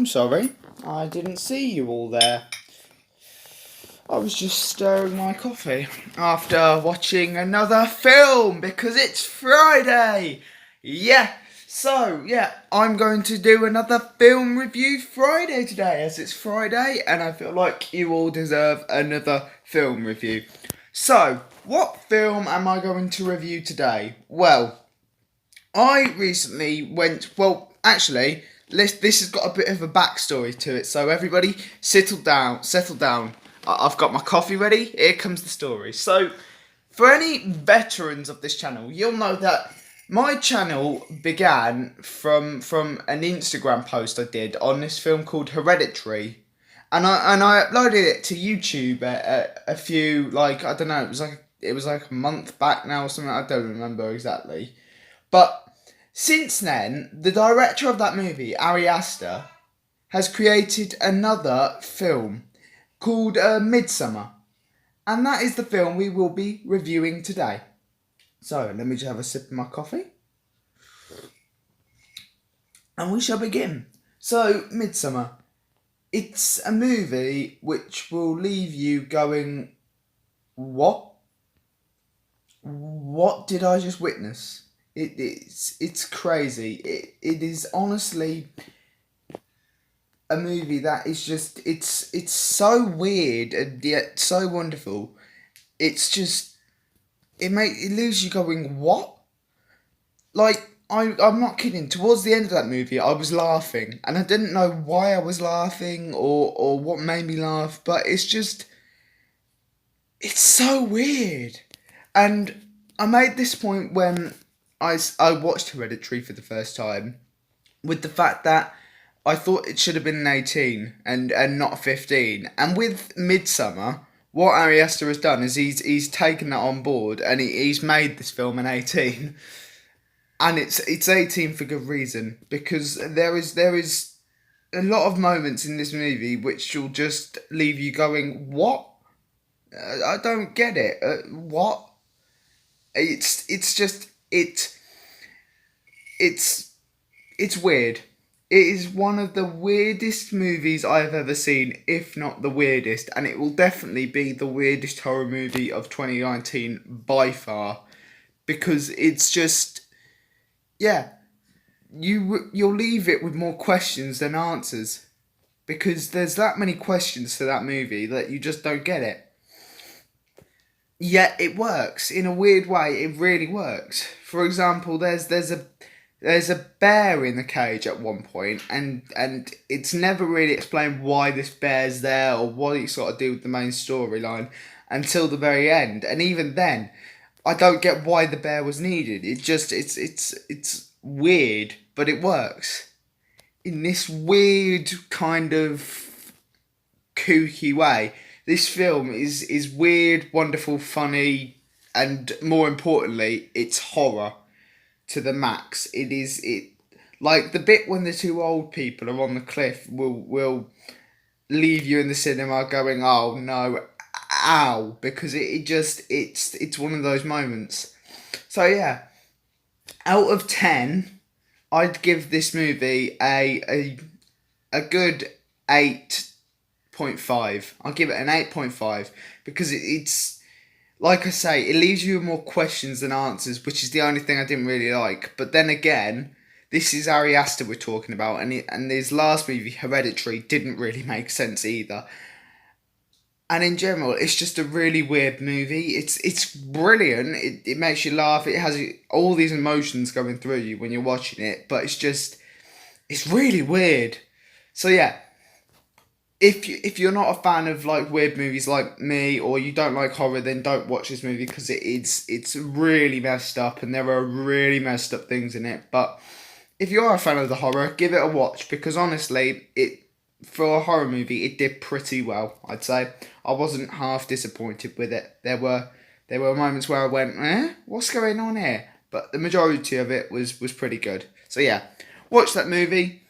I'm sorry. I didn't see you all there. I was just stirring my coffee after watching another film because it's Friday. I'm going to do another film review Friday today as it's Friday and I feel like you all deserve another film review. So, what film am I going to review today? Well, I recently this has got a bit of a backstory to it, so everybody settle down. I've got my coffee ready, here comes the story. So, for any veterans of this channel, you'll know that my channel began from an Instagram post I did on this film called Hereditary. And I uploaded it to YouTube a few, it was like a month back now or something, I don't remember exactly. But since then, the director of that movie, Ari Aster, has created another film called Midsummer. And that is the film we will be reviewing today. So, let me just have a sip of my coffee. And we shall begin. So, Midsummer. It's a movie which will leave you going, what? What did I just witness? It's crazy. It is honestly a movie that is just it's so weird and yet so wonderful. It's just it leaves you going, what? Like I'm not kidding. Towards the end of that movie, I was laughing, and I didn't know why I was laughing or what made me laugh. But it's so weird, and I made this point when I watched Hereditary for the first time, with the fact that I thought it should have been an 18 and not a 15. And with Midsummer, what Ari Aster has done is he's taken that on board and he's made this film an 18. And it's 18 for good reason, because there is a lot of moments in this movie which will just leave you going, what? I don't get it. What? It's weird. It is one of the weirdest movies I've ever seen, if not the weirdest, and it will definitely be the weirdest horror movie of 2019 by far, because it's just, you'll leave it with more questions than answers, because there's that many questions to that movie that you just don't get it. Yet it works in a weird way. It really works. For example, there's a bear in the cage at one point, and it's never really explained why this bear's there or what it's got to do with the main storyline until the very end. And even then, I don't get why the bear was needed. It's weird, but it works in this weird kind of kooky way. This film is weird, wonderful, funny, and more importantly, it's horror to the max. It like the bit when the two old people are on the cliff will leave you in the cinema going, oh no, ow, because it's one of those moments. So yeah, out of 10, I'd give this movie a good 8.5. I'll give it an 8.5 because it's, like I say, it leaves you with more questions than answers, which is the only thing I didn't really like. But then again, this is Ari Aster we're talking about, and his last movie, Hereditary, didn't really make sense either. And in general, it's just a really weird movie. It's brilliant. It makes you laugh. It has all these emotions going through you when you're watching it, but it's really weird. So yeah, if you're not a fan of like weird movies like me, or you don't like horror, then don't watch this movie, because it's really messed up and there are really messed up things in it. But if you are a fan of the horror, give it a watch, because honestly, for a horror movie, it did pretty well, I'd say. I wasn't half disappointed with it. There were moments where I went, what's going on here? But the majority of it was pretty good. So yeah, watch that movie.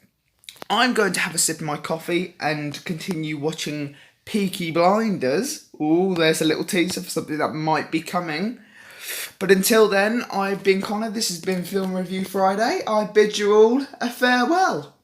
I'm going to have a sip of my coffee and continue watching Peaky Blinders. Ooh, there's a little teaser for something that might be coming. But until then, I've been Connor. This has been Film Review Friday. I bid you all a farewell.